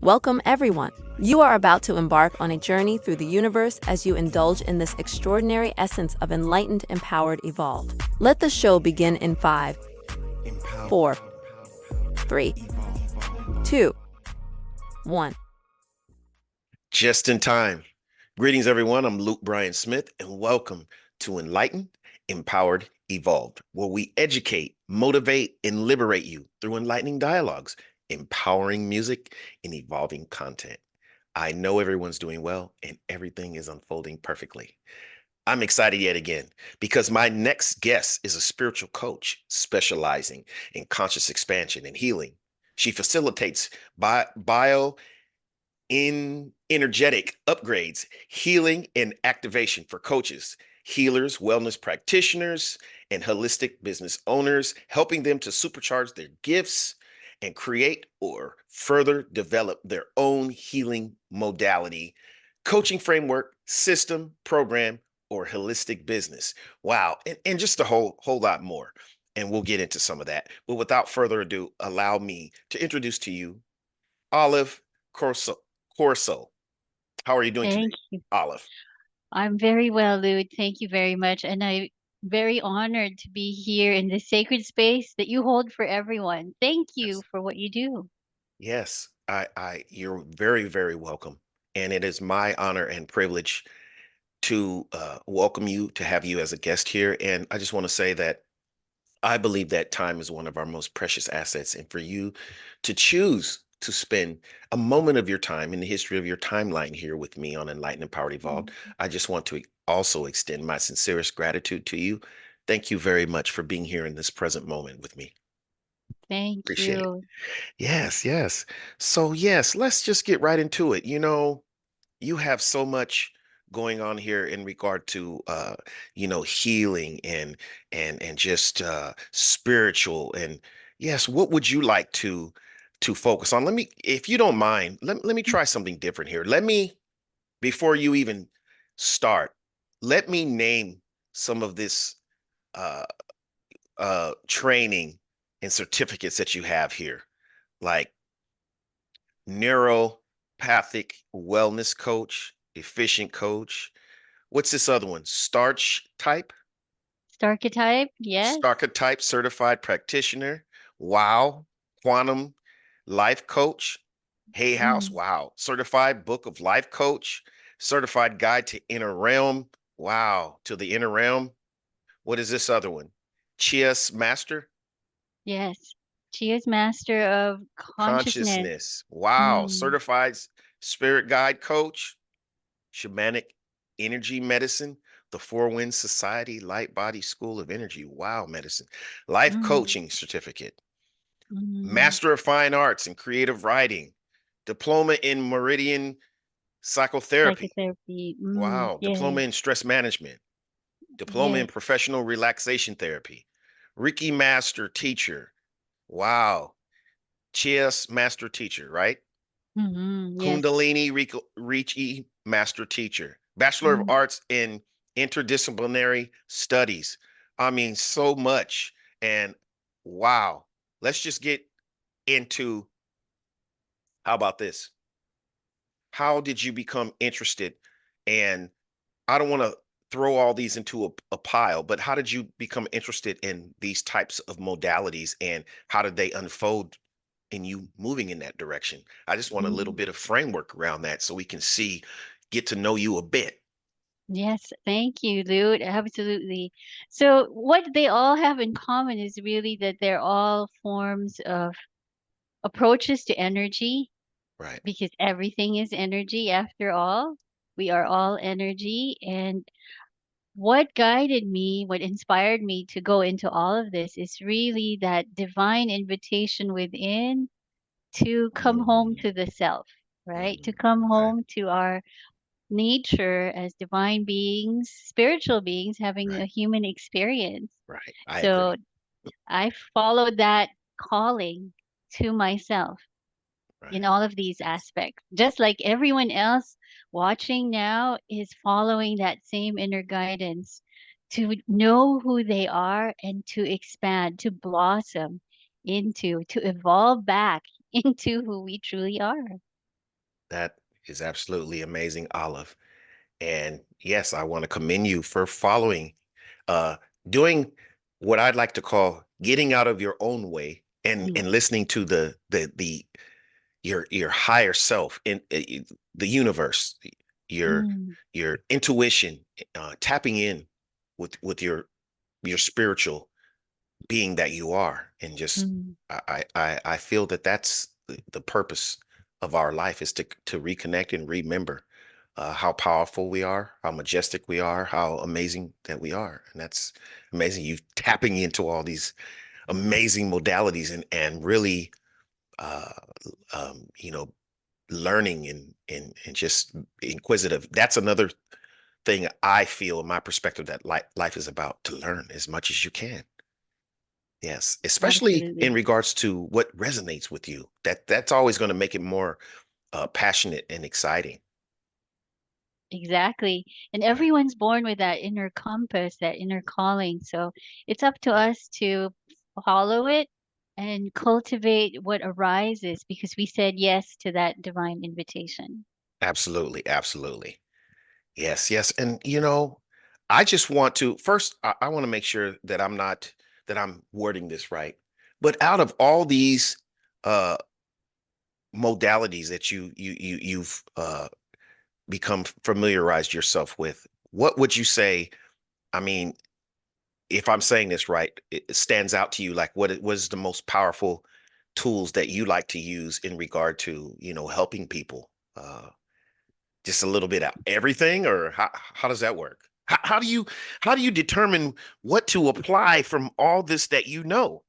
Welcome, everyone. You are about to embark on a journey through the universe as you indulge in this extraordinary essence of enlightened, empowered, evolved. Let the show begin in 5, 4, 3, 2, 1. Just in time. Greetings, everyone. I'm Luke Bryan Smith, and welcome to Enlightened, Empowered, Evolved, where we educate, motivate, and liberate you through enlightening dialogues, empowering music, and evolving content. I know everyone's doing well, and everything is unfolding perfectly. I'm excited yet again because my next guest is a spiritual coach specializing in conscious expansion and healing. She facilitates bio energetic upgrades, healing, and activation for coaches, healers, wellness practitioners, and holistic business owners, helping them to supercharge their gifts and create or further develop their own healing modality, coaching framework, system, program, or holistic business. Wow. And just a whole lot more. And we'll get into some of that. But without further ado, allow me to introduce to you Olive Coursolle. How are you doing today, Thank you. Olive? I'm very well, Lou. Thank you very much. And I'm very honored to be here in this sacred space that you hold for everyone. Thank you Yes. for what you do. Yes, you're very, very welcome. And it is my honor and privilege to welcome you, to have you as a guest here. And I just want to say that I believe that time is one of our most precious assets. And for you to choose to spend a moment of your time in the history of your timeline here with me on Enlightened Empowered Evolved, Mm. I just want to also extend my sincerest gratitude to you. Thank you very much for being here in this present moment with me. Thank Appreciate it. you. Yes, yes. So, yes, let's just get right into it. You have so much going on here in regard to healing and just spiritual, and yes, what would you like to focus on? Let me, if you don't mind, let me try something different here. Let me, before you even start, let me name some of this uh training and certificates that you have here, like neuropathic wellness coach, efficient coach. What's this other one? Starch type, Archetype, yes. Starker certified practitioner. Wow. Quantum life coach. Hay House. Mm. Wow. Certified book of life coach. Certified guide to inner realm. Wow. To the inner realm. What is this other one? Chios master. Yes. She is master of consciousness. Consciousness. Wow. Mm. Certified spirit guide coach. Shamanic energy medicine, the Four Winds Society Light Body School of Energy. Wow, medicine. Life Mm. coaching certificate, Mm. Master of Fine Arts and Creative Writing, Diploma in Meridian Psychotherapy. Psychotherapy. Mm. Wow, Yes. Diploma in Stress Management, Diploma in Yes. Professional Relaxation Therapy, Reiki Master Teacher. Wow, Chios Master Teacher, right? Mm-hmm. Yes. Kundalini Reiki Master Teacher, Bachelor of Mm. Arts in Interdisciplinary Studies. I mean, so much. And wow, let's just get into, how about this? How did you become interested? And I don't want to throw all these into a pile, but how did you become interested in these types of modalities, and how did they unfold in you moving in that direction? I just want a little Mm. bit of framework around that so we can get to know you a bit. Yes, thank you, Lude. Absolutely. So, what they all have in common is really that they're all forms of approaches to energy, Right. because everything is energy after all. We are all energy. And what guided me, what inspired me to go into all of this is really that divine invitation within to come home Mm, to the self, right? To mm, come okay. home to our nature as divine beings, spiritual beings having Right. a human experience. Right. I So agree. I followed that calling to myself in Right. all of these Yes. aspects. Just like everyone else watching now is following that same inner guidance to know who they are and to expand, to blossom into, to evolve back into who we truly are. That is absolutely amazing, Olive. And yes, I want to commend you for following, uh, doing what I'd like to call getting out of your own way and Yes. listening to the your higher self in the universe, your Mm, your intuition, tapping in with your spiritual being that you are, and just mm, I feel that that's the purpose of our life, is to reconnect and remember how powerful we are, how majestic we are, how amazing that we are. And that's amazing, you tapping into all these amazing modalities and really uh you know, learning and just inquisitive. That's another thing I feel, in my perspective, that life is about, to learn as much as you can. Yes, especially in absolutely. regards to what resonates with you. That's always going to make it more passionate and exciting. Exactly. And Right, everyone's born with that inner compass, that inner calling. So it's up to right. us to follow it and cultivate what arises because we said yes to that divine invitation. Absolutely, absolutely. Yes, yes. And I just want to first, I want to make sure that I'm wording this right. But out of all these uh modalities that you've become familiarized yourself with, what would you say? I mean, if I'm saying this right, it stands out to you, like what was the most powerful tools that you like to use in regard to, helping people? Just a little bit out everything, or how does that work? How do you determine what to apply from all this that you know?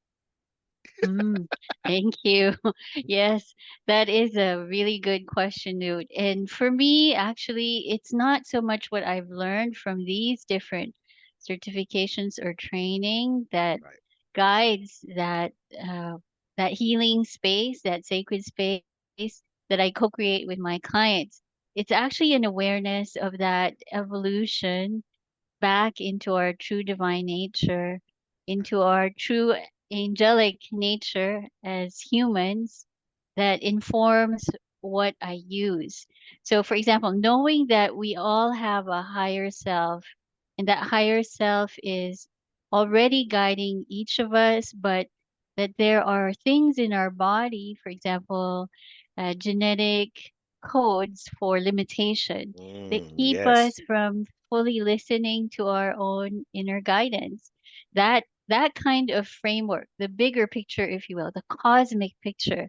Mm, thank you. Yes, that is a really good question, Newt. And for me, actually, it's not so much what I've learned from these different certifications or training that Right. guides uh, that healing space, that sacred space that I co-create with my clients. It's actually an awareness of that evolution back into our true divine nature, into our true angelic nature as humans that informs what I use. So, for example, knowing that we all have a higher self and that higher self is already guiding each of us, but that there are things in our body, for example, genetic codes for limitation that keep Yes. us from fully listening to our own inner guidance. That kind of framework, the bigger picture, if you will, the cosmic picture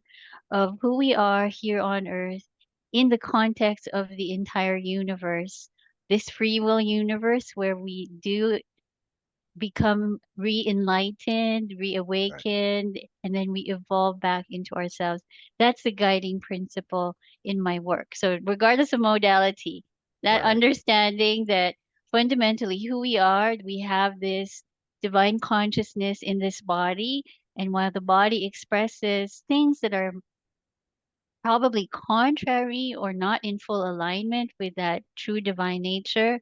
of who we are here on earth in the context of the entire universe, this free will universe where we do become re-enlightened, Right. reawakened, and then we evolve back into ourselves. That's the guiding principle in my work. So regardless of modality, that Right. understanding that fundamentally who we have this divine consciousness in this body. And while the body expresses things that are probably contrary or not in full alignment with that true divine nature,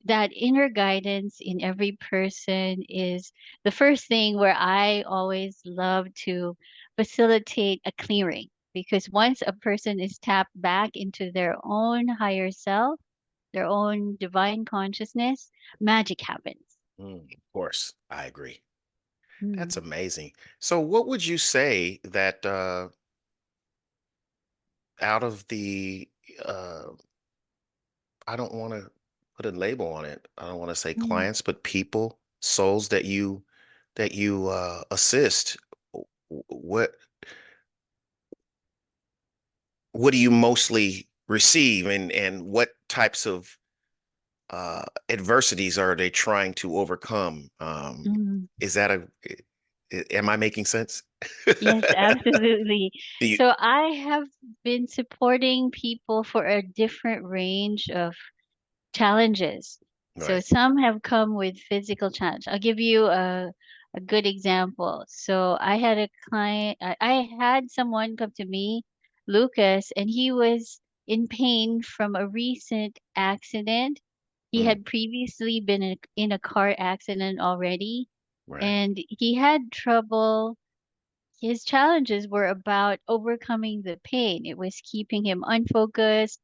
that inner guidance in every person is the first thing where I always love to facilitate a clearing. Because once a person is tapped back into their own higher self, their own divine consciousness, magic happens. Of course, I agree. That's Mm, amazing. So, what would you say that out of the uh, I don't want to put a label on it. I don't want to say mm, clients, but people, souls that you assist. w- what do you mostly receive, and what types of adversities are they trying to overcome? mm. Is that am I making sense? Yes, absolutely. Do you, So I have been supporting people for a different range of challenges. So right. some have come with physical challenge. I'll give you a good example. So I had a client, I had someone come to me, Lucas, and he was in pain from a recent accident. He Mm, had previously been in a car accident already, right. and he had trouble his challenges were about overcoming the pain. It was keeping him unfocused,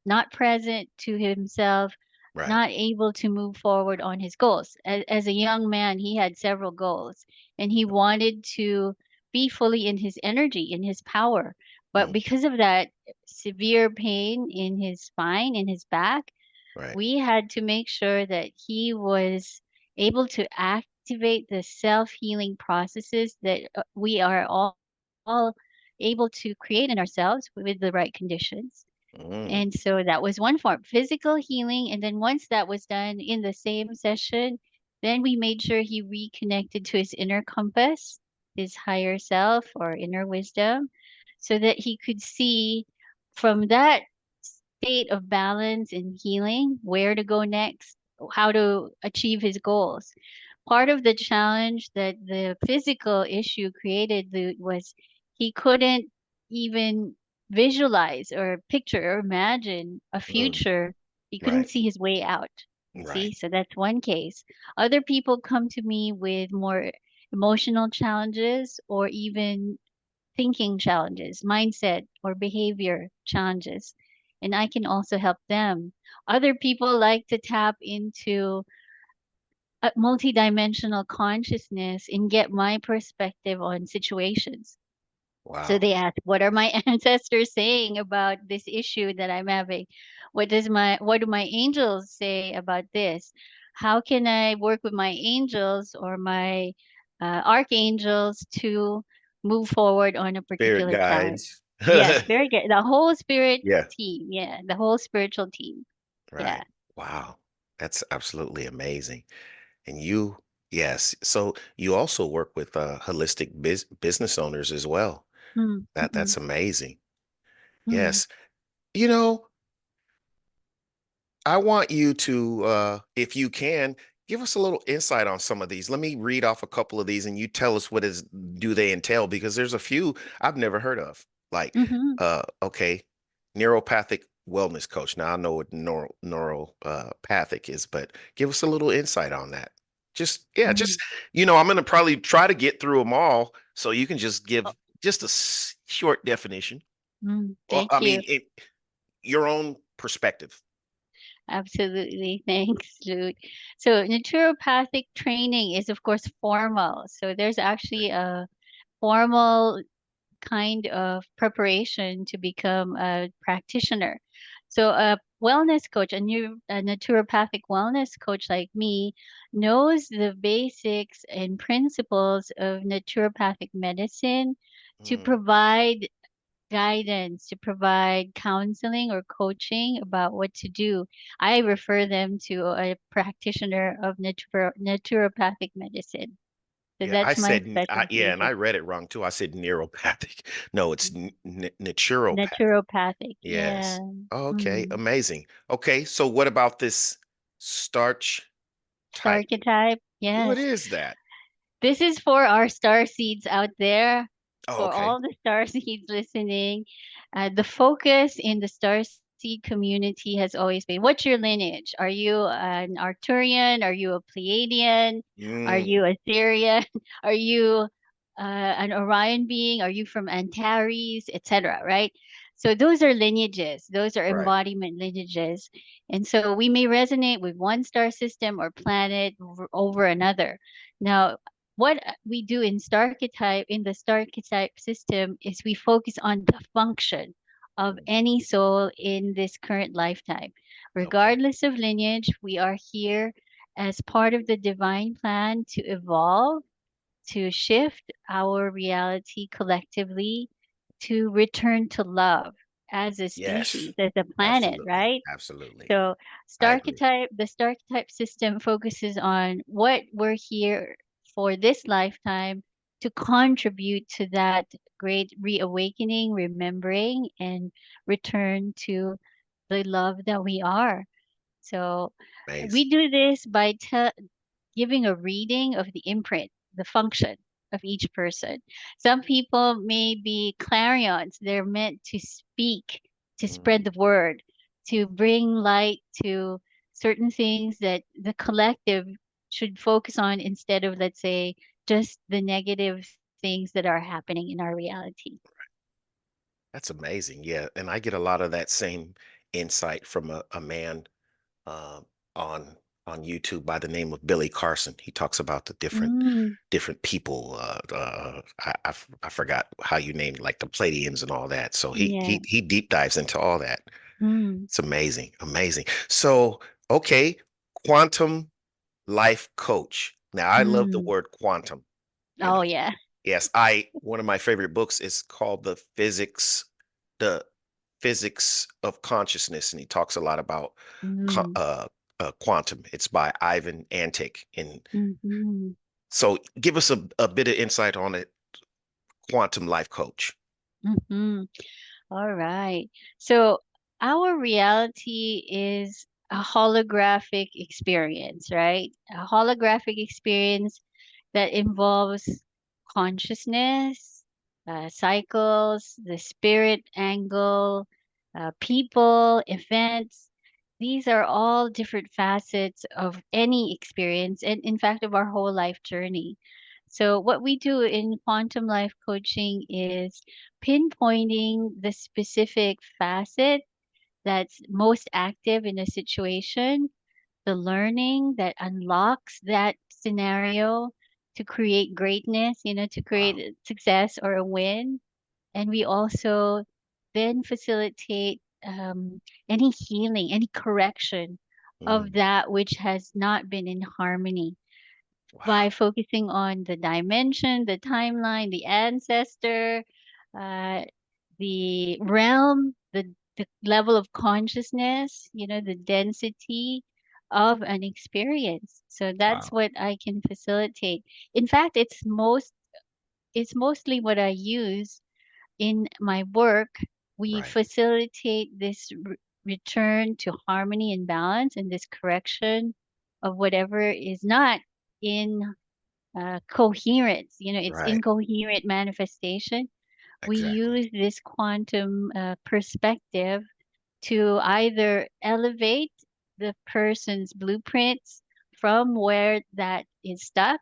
not present to himself, Right. not able to move forward on his goals. As a young man, he had several goals and he wanted to be fully in his energy, in his power. But Mm, because of that severe pain in his spine, in his back, right. we had to make sure that he was able to activate the self-healing processes that we are all able to create in ourselves with the right conditions. Mm, And so that was one form, physical healing. And then once that was done in the same session, then we made sure he reconnected to his inner compass, his higher self or inner wisdom, so that he could see from that state of balance and healing where to go next, how to achieve his goals. Part of the challenge that the physical issue created was he couldn't even visualize or picture or imagine a mm, future. He couldn't right. see his way out. You see, Right. so that's one case. Other people come to me with more emotional challenges or even thinking challenges, mindset or behavior challenges, and I can also help them. Other people like to tap into a multidimensional consciousness and get my perspective on situations. So Wow. they ask, what are my ancestors saying about this issue that I'm having? What do my angels say about this? How can I work with my angels or my archangels to move forward on a Spirit particular challenge? guides. Yes, very good. The whole spirit Yeah. team. Yeah, the whole spiritual team. Yeah. Right. Wow. That's absolutely amazing. And you, yes. So you also work with holistic business owners as well. Mm-hmm. That's amazing. Mm-hmm. Yes. You know, I want you to, if you can, give us a little insight on some of these. Let me read off a couple of these and you tell us what is do they entail because there's a few I've never heard of. Like, Mm-hmm. okay, neuropathic wellness coach. Now I know what pathic is, but give us a little insight on that. Just yeah, Mm-hmm. just I'm gonna probably try to get through them all, so you can just Oh, give just a short definition. Well, thank I you. mean, your own perspective. Absolutely. Thanks, Luke. So naturopathic training is of course formal. So there's actually a formal kind of preparation to become a practitioner. So a wellness coach, a naturopathic wellness coach like me knows the basics and principles of naturopathic medicine to Mm, provide guidance, to provide counseling or coaching about what to do. I refer them to a practitioner of naturopathic medicine. So yeah, I that's my said, yeah, and specialty, I read it wrong too. I said neuropathic. No, it's naturopathic. naturopathic. Yeah. Yes. Okay, Mm. amazing. Okay, so what about this starch type? Archetype. What Yes. is that? This is for our star seeds out there, Oh, for okay. all the star seeds listening. The focus in the star seed community has always been, what's your lineage? Are you an Arcturian? Are you a Pleiadian? Are Mm, you a Sirian? Are you an Orion being? Are you from Antares, etc., right? So those are lineages. Those are right. embodiment lineages. And so we may resonate with one star system or planet over another. Now, what we do in the star archetype system is we focus on the function of Mm, any soul in this current lifetime. okay. Regardless of lineage, we are here as part of the divine plan to evolve, to shift our reality collectively, to return to love as a Yes. species, as a planet, Absolutely. right? Absolutely. So I agree. the star archetype system focuses on what we're here for this lifetime to contribute to that great reawakening, remembering, and return to the love that we are. So we Amazing. do this by giving a reading of the imprint, the function of each person. Some people may be clarions. They're meant to speak, to spread Mm, the word, to bring light to certain things that the collective should focus on instead of, let's say, just the negative things that are happening in our reality. That's amazing. Yeah. And I get a lot of that same insight from a man uh, on YouTube by the name of Billy Carson. He talks about the Mm, different people. I forgot how you named like the Pleiadians and all that. So yeah. he deep dives into all that. Mm, It's amazing, amazing. So okay, quantum life coach. Now I love the mm. word quantum. You know, Oh, yeah. yes, I one of my favorite books is called the physics of consciousness, and he talks a lot about co- Mm, uh, quantum. It's by Ivan Antic, and mhm, so give us a bit of insight on it, quantum life coach. mhm. All right. So our reality is a holographic experience, right? A holographic experience that involves consciousness, cycles, the spirit angle, people, events. These are all different facets of any experience, and in fact, of our whole life journey. So, what we do in quantum life coaching is pinpointing the specific facet that's most active in a situation, the learning that unlocks that scenario to create greatness, to create Wow. a success or a win. And we also then facilitate any healing, any correction of Mm, that which has not been in harmony wow. by focusing on the dimension, the timeline, the ancestor, uh, the realm, the level of consciousness, the density of an experience. So that's Wow. what I can facilitate. In fact, it's mostly what I use in my work. We Right. facilitate this return to harmony and balance and this correction of whatever is not in coherence. It's Right. incoherent manifestation. We Exactly. use this quantum perspective to either elevate the person's blueprints from where that is stuck,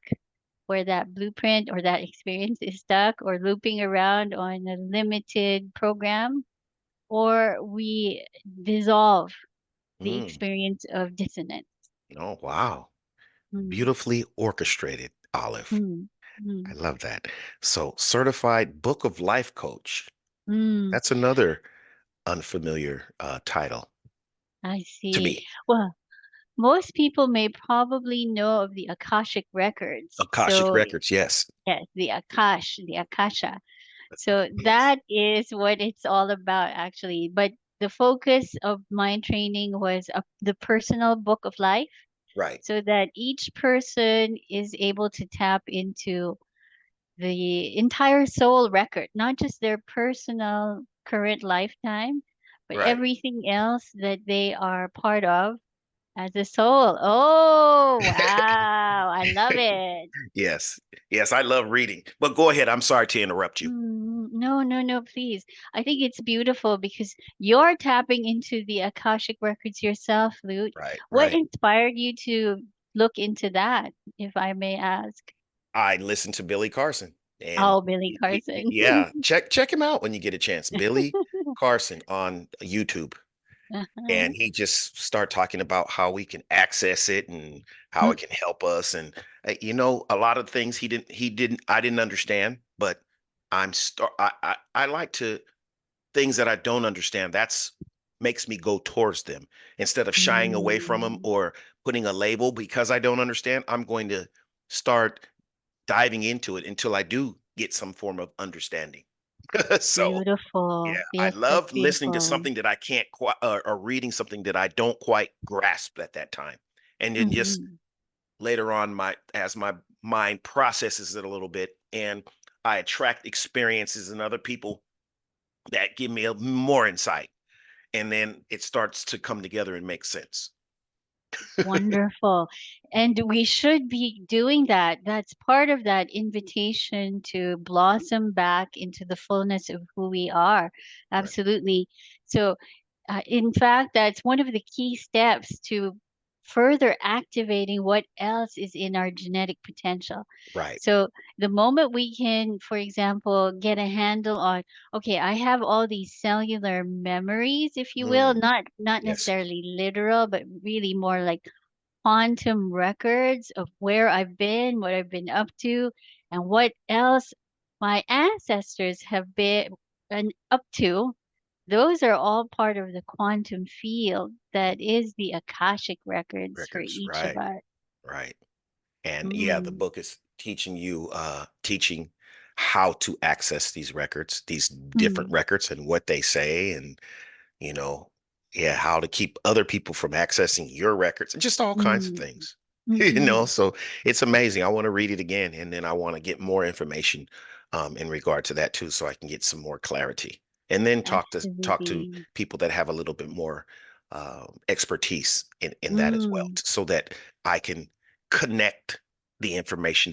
where that blueprint or that experience is stuck or looping around on a limited program, or we dissolve the Mm. experience of dissonance. Oh, wow. Mm, Beautifully orchestrated, Olive. mm, I mm, love that. So, certified book of life coach. mm. That's another unfamiliar title I to see. me. Well, most people may probably know of the Akashic records. Akashic So, records. Yes. yes, the Akasha. So Yes. that is what it's all about, actually. But the focus of my training was the personal book of life, Right. so that each person is able to tap into the entire soul record, not just their personal current lifetime, but Right. everything else that they are part of as a soul. Oh, wow. I love it. Yes. Yes. I love reading. But go ahead. I'm sorry to interrupt you. No, no, no, please. I think it's beautiful because you're tapping into the Akashic records yourself, Lute. Right. What Right. inspired you to look into that, if I may ask? I listened to Billy Carson, and Oh, Billy Carson. yeah, check him out when you get a chance. Billy Carson on YouTube. Uh-huh. And he just start talking about how we can access it and how Mm, it can help us. And a lot of things I didn't understand, but I like to things that I don't understand. That's makes me go towards them instead of shying away from them mm, or putting a label because I don't understand. I'm going to start diving into it until I do get some form of understanding. So yeah, beautiful. I Yes, that's love listening to beautiful. something that I can't quite, or reading something that I don't quite grasp at that time, and then just Hmm. later on, as my mind processes it a little bit, and I attract experiences and other people that give me more insight, and then it starts to come together and make sense. Wonderful. And we should be doing that. That's part of that invitation to blossom back into the fullness of who we are. Right. Absolutely. So, in fact, that's one of the key steps to further activating what else is in our genetic potential. Right. So the moment we can, for example, get a handle on, okay, I have all these cellular memories, if you will, Mm, not yes. necessarily literal, but really more like quantum records of where I've been, what I've been up to, and what else my ancestors have been up to. Those are all part of the quantum field Mm, that is the Akashic records for records. each of Right. us. Right. And yeah, the Mm, book is teaching you, teaching how to access these records, these different mm, records and what they say, and you know, yeah, how to keep other people from accessing your records and just all kinds of mm, things. mhm. So it's amazing. I want to read it again, and then I want to get more information in regard to that too, so I can get some more clarity. And then talk to Absolutely. people that have a little bit more expertise in that as well, Mm, so that I can connect the information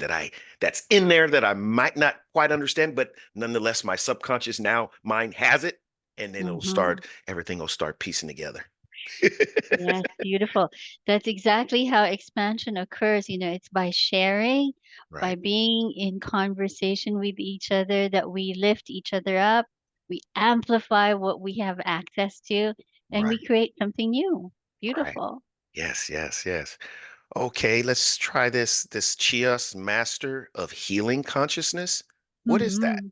that's in there that I might not quite understand, but nonetheless, my subconscious now mind has it, and then mhm. everything will start piecing together. Yes, beautiful. That's exactly how expansion occurs. It's by sharing, by Right, being in conversation with each other, that we lift each other up, we amplify what we have access to, and we right, create something new. right. Beautiful. Yes, yes, yes. Okay, let's try this Chios Master of Healing Consciousness. What is that? Hmm.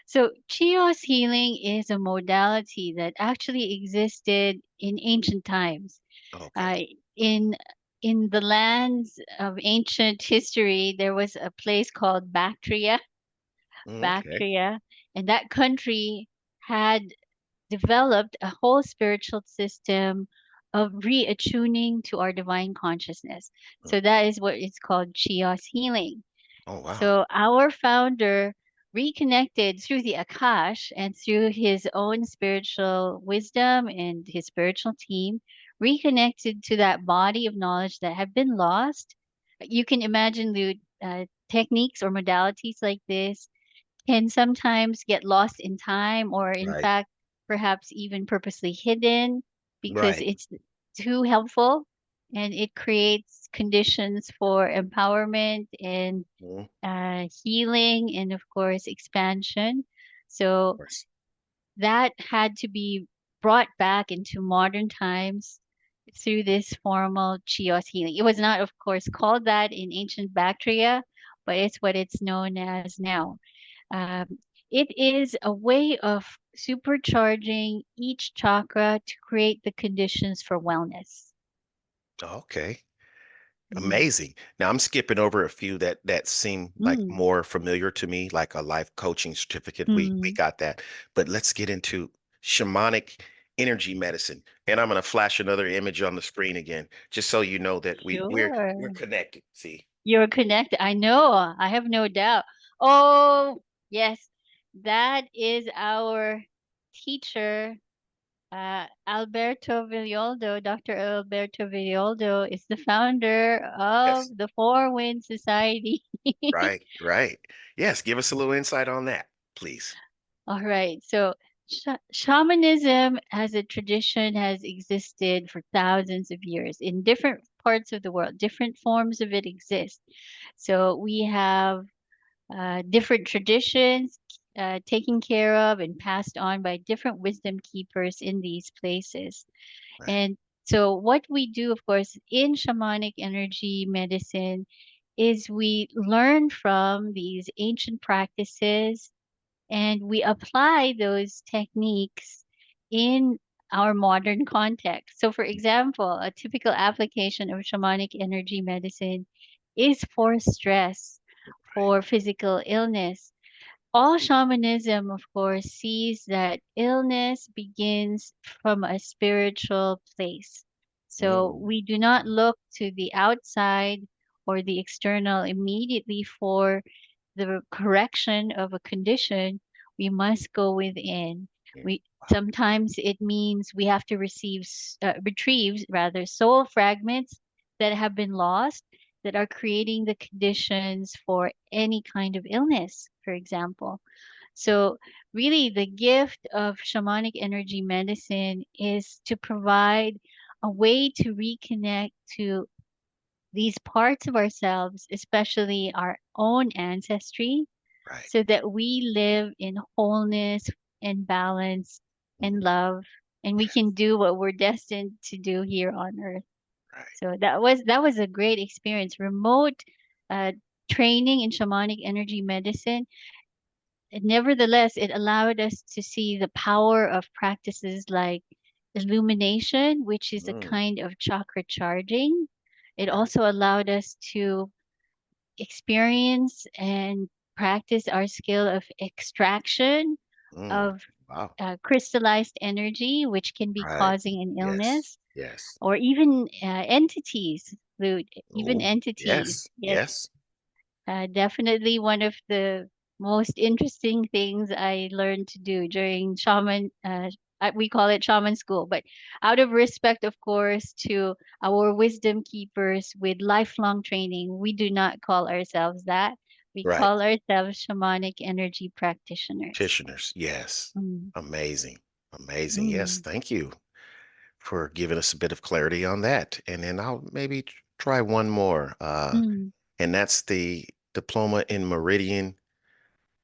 So, Chios healing is a modality that actually existed in ancient times. Okay. Uh, in in the lands of ancient history, there was a place called Okay. Bactria, and that country had developed a whole spiritual system of reattuning to our divine consciousness. Mm. So that is what it's called Chios healing. Oh, wow. So our founder reconnected through the Akash and through his own spiritual wisdom and his spiritual team, reconnected to that body of knowledge that had been lost. You can imagine the techniques or modalities like this can sometimes get lost in time, or in Right, fact perhaps even purposely hidden because right. it's too helpful, and it creates conditions for empowerment and Mm, of healing, and of course expansion. So course. that had to be brought back into modern times through this formal Chios healing. It was not, of course, called that in ancient Bactria, but it's what it's known as now. Um, it is a way of supercharging each chakra to create the conditions for wellness. Okay. Mm. Amazing. Now I'm skipping over a few that seem like Mm. more familiar to me, like a life coaching certificate. We Mm. got that. But let's get into shamanic energy medicine. And I'm gonna flash another image on the screen again, just so you know that we're Sure. connected. See? You're connected. I know. I have no doubt. Oh, yes. That is our teacher, Alberto Villoldo. Dr. Alberto Villoldo is the founder of Yes. the Four Winds Society. Right, right. Yes, give us a little insight on that, please. All right. So, shamanism as a tradition has existed for thousands of years in different parts of the world. Different forms of it exist. So, we have different traditions taken care of and passed on by different wisdom keepers in these places. Right, And so, what we do, of course, in shamanic energy medicine is we learn from these ancient practices and we apply those techniques in our modern context. So, for example, a typical application of shamanic energy medicine is for stress, right. for physical illness. All shamanism, of course, sees that illness begins from a spiritual place. So Mm, we do not look to the outside or the external immediately for the correction of a condition. We must go within. yeah. We Wow. sometimes it means we have to retrieve rather soul fragments that have been lost, that are creating the conditions for any kind of illness, for example. So, really, the gift of shamanic energy medicine is to provide a way to reconnect to these parts of ourselves, especially our own ancestry, Right. so that we live in wholeness and balance Mm. and love, and we can do what we're destined to do here on earth. Right. So that was a great experience. Remote uh, training in shamanic energy medicine. Nevertheless, it allowed us to see the power of practices like illumination, which is a Mm. kind of chakra charging. It Right. also allowed us to experience and practice our skill of extraction Mm. of Wow. crystallized energy, which can be Right. causing an Yes. illness, Yes. or even entities, Lou, even Oh, entities. yes. Yes, Yes. definitely one of the most interesting things I learned to do during we call it shaman school, but out of respect, of course, to our wisdom keepers with lifelong training, we do not call ourselves that. We Right. call ourselves shamanic energy practitioners. Practitioners. Yes. Mm, Amazing. Amazing. Yes. mm, Thank you for giving us a bit of clarity on that. And then I'll maybe try one more. mm, And that's the diploma in meridian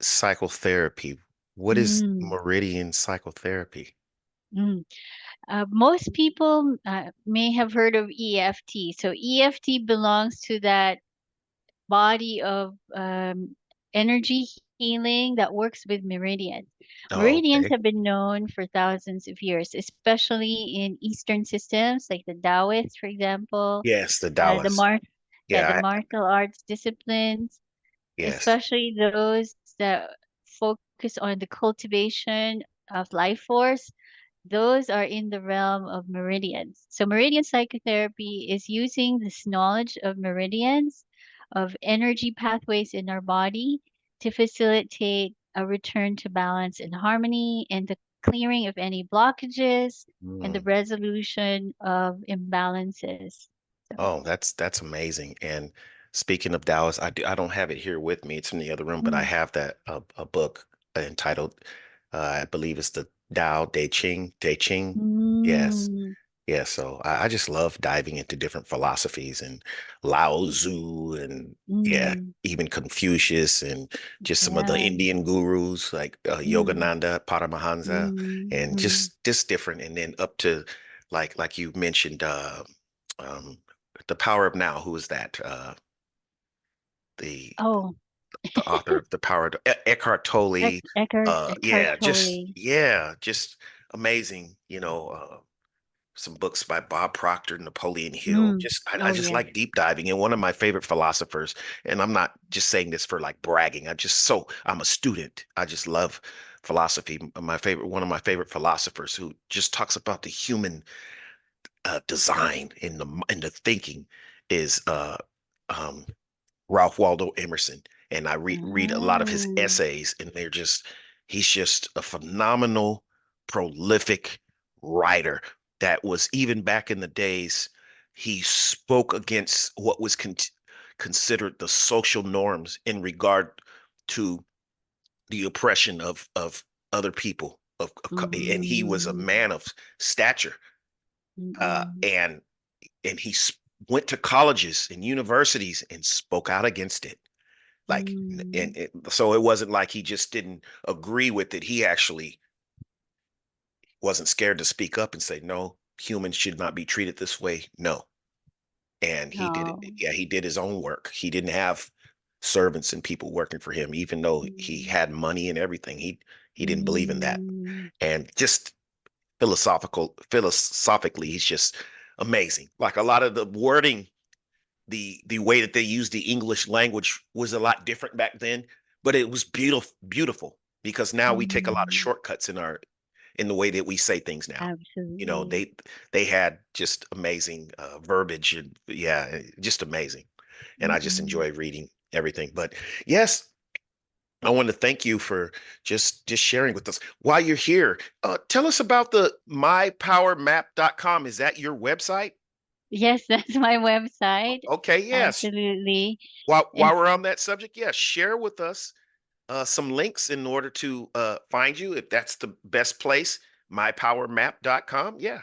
psychotherapy. What is mm, meridian psychotherapy? mm. Most people may have heard of EFT. So EFT belongs to that body of energy healing that works with meridians. Oh, Meridians okay. have been known for thousands of years, especially in Eastern systems like the Taoists, for example, Yes, the uh, the Dallas. mar- the Yeah, martial arts disciplines, yes. especially those that focus on the cultivation of life force. Those are in the realm of meridians. So, meridian psychotherapy is using this knowledge of meridians, of energy pathways in our body to facilitate a return to balance and harmony and the clearing of any blockages and the Mm. resolution of imbalances. So, Oh, that's amazing. And speaking of Dallas, I don't have it here with me. It's in the other room, but I mm, have that a book entitled I believe it's the Tao Te Ching. Te Ching. Yes. mm, Yeah, so I just love diving into different philosophies and Lao Tzu and yeah, mm, even Confucius and just some of the yeah, Indian gurus like mm, Yogananda, Paramahansa, mm, and mm. just different. And then up to like you mentioned, um, the Power of Now. Who is that? The Oh, the author of the Power of Eckhart Tolle. Eckhart Yeah, Tolle. just amazing. Some books by Bob Proctor, Napoleon Hill. Mm. I Oh, just yes. like deep diving. And one of my favorite philosophers, and I'm not just saying this for like bragging. I'm a student. I just love philosophy. One of my favorite philosophers who just talks about the human design in the thinking is um, Ralph Waldo Emerson. And I read a lot of his Oh. essays, and he's just a phenomenal, prolific writer that was even back in the days, he spoke against what was considered the social norms in regard to the oppression of other people. And he was a Mm. man of stature, Mm-mm. and he went to colleges and universities and spoke out against it Mm. so it wasn't like he just didn't agree with it. He actually wasn't scared to speak up and say, no, humans should not be treated this way. No. And he did it. Oh. Yeah, he did his own work. He didn't have servants and people working for him, even though he Mm. had money and everything. He didn't believe in that. Mm. And just philosophically, he's just amazing. Like a lot of the wording, the way that they used the English language was a lot different back then, but it was beautiful because now we take a lot of Mm. shortcuts in the way that we say things now. You know, Absolutely. they had just amazing verbiage and yeah, just amazing. And I just Mm-mm. enjoy reading everything. But yes, I want to thank you for just sharing with us. While you're here, tell us about the mypowermap.com. Is that your website? Yes, that's my website. Okay, yes. Absolutely. And While we're on that subject, yeah, share with us some links in order to find you if that's the best place. Mypowermap.com. Yeah.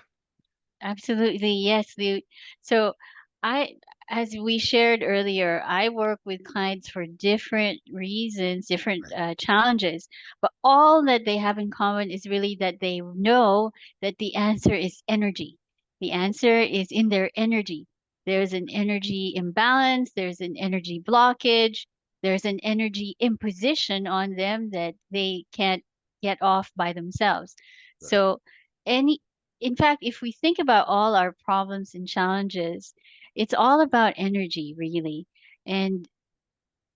Absolutely, yes, Lute. So I, as we shared earlier, I work with clients for different reasons, different Right. challenges, but all that they have in common is really that they know that the answer is energy. The answer is in their energy. There's an energy imbalance, there's an energy blockage, there's an energy imposition on them that they can't get off by themselves. Right. So any in fact, if we think about all our problems and challenges, it's all about energy, really. And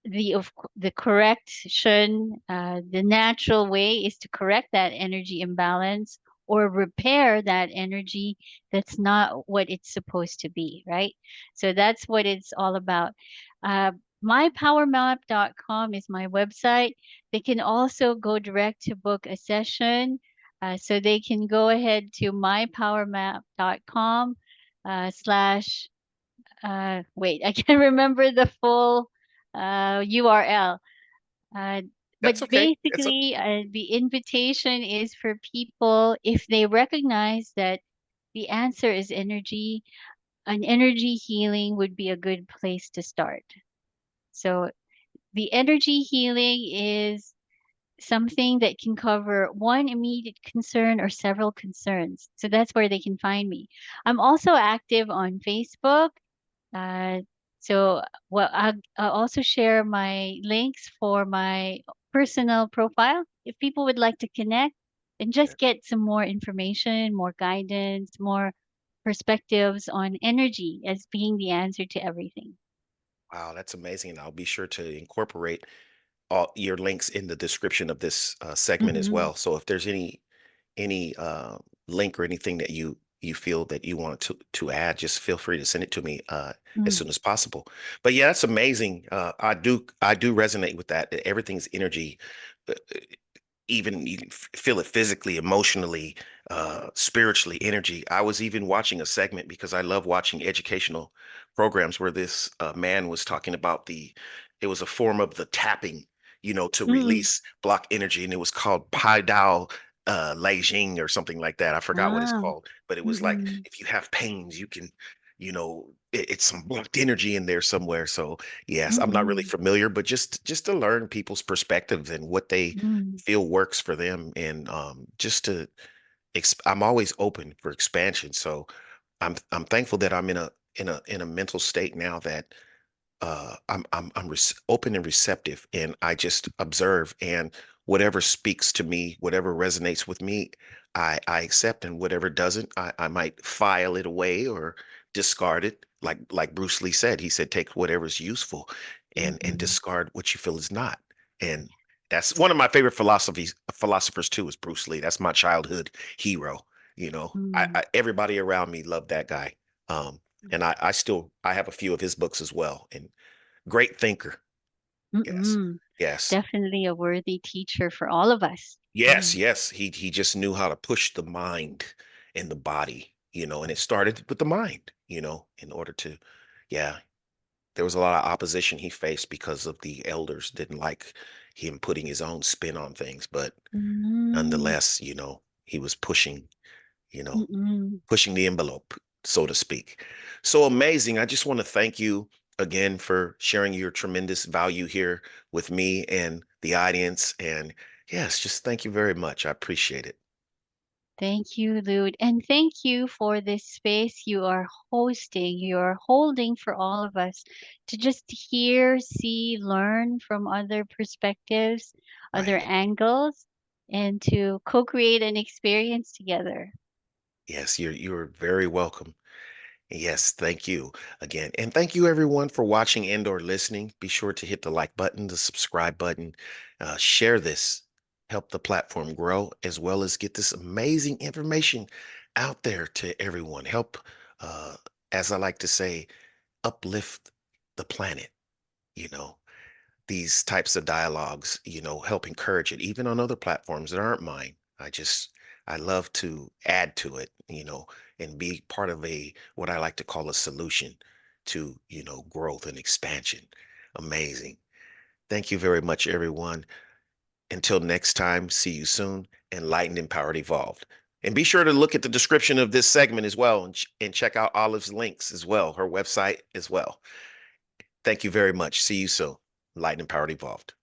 the correction, the natural way is to correct that energy imbalance or repair that energy that's not what it's supposed to be, right? So that's what it's all about. Uh, mypowermap.com is my website. They can also go direct to book a session. So they can go ahead to mypowermap.com slash wait, I can't remember the full URL. Uh, but That's okay. basically, the invitation is for people if they recognize that the answer is energy, an energy healing would be a good place to start. So the energy healing is something that can cover one immediate concern or several concerns. So that's where they can find me. I'm also active on Facebook. Uh, so, well, I'll also share my links for my personal profile if people would like to connect and Yeah. just get some more information, more guidance, more perspectives on energy as being the answer to everything. Wow, that's amazing. And I'll be sure to incorporate all your links in the description of this segment as Mm-hmm. well. So if there's any link or anything that you feel that you want to add, just feel free to send it to me as Mm, soon as possible. But yeah, that's amazing. I do resonate with that. That everything's energy. uh, Even you can feel it physically, emotionally, spiritually, energy. I was even watching a segment because I love watching educational programs where this man was talking about it was a form of the tapping, to mm, release block energy, and it was called Pai Dao Leijing or something like that. I forgot what it's ah, called, but it was like mm-mm, if you have pains, you can, it's some blocked energy in there somewhere. So yes, I'm not really mm-mm, familiar, but just to learn people's perspectives and what they mm, feel works for them, and just to I'm always open for expansion. So I'm thankful that I'm in a mental state now that I'm open and receptive, and I just observe, and whatever speaks to me, whatever resonates with me, I accept, and whatever doesn't, I might file it away or discard it. Like Bruce Lee said, he said, take whatever's useful and mm-mm, discard what you feel is not. And that's one of my favorite philosophers too, is Bruce Lee. That's my childhood hero. mm, Everybody around me loved that guy. And I have a few of his books as well. And great thinker. Yes. mm-mm. Yes. Definitely a worthy teacher for all of us. Yes, Mm, yes. He just knew how to push the mind and the body, and it started with the mind, in order to, yeah. There was a lot of opposition he faced because of the elders didn't like him putting his own spin on things, but mm, nonetheless, he was you know, mm-mm. pushing the envelope, so to speak. So amazing. I just want to thank you again for sharing your tremendous value here with me and the audience. And yes, just thank you very much. I appreciate it. Thank you, Lude. And thank you for this space you are hosting, you are holding for all of us to just hear, see, learn from other perspectives, other Right. angles, and to co create an experience together. Yes, you're very welcome. Yes, thank you again. And thank you everyone for watching and or listening. Be sure to hit the like button, the subscribe button, share this, help the platform grow, as well as get this amazing information out there to everyone. Help, uh, as I like to say, uplift the planet, you know these types of dialogues, help encourage it, even on other platforms that aren't mine. I love to add to it, and be part of what I like to call a solution to, growth and expansion. Amazing. Thank you very much, everyone. Until next time, see you soon. Enlightened, empowered, evolved. And be sure to look at the description of this segment as well, and check out Olive's links as well, her website as well. Thank you very much. See you soon. Light and Empowered Evolved.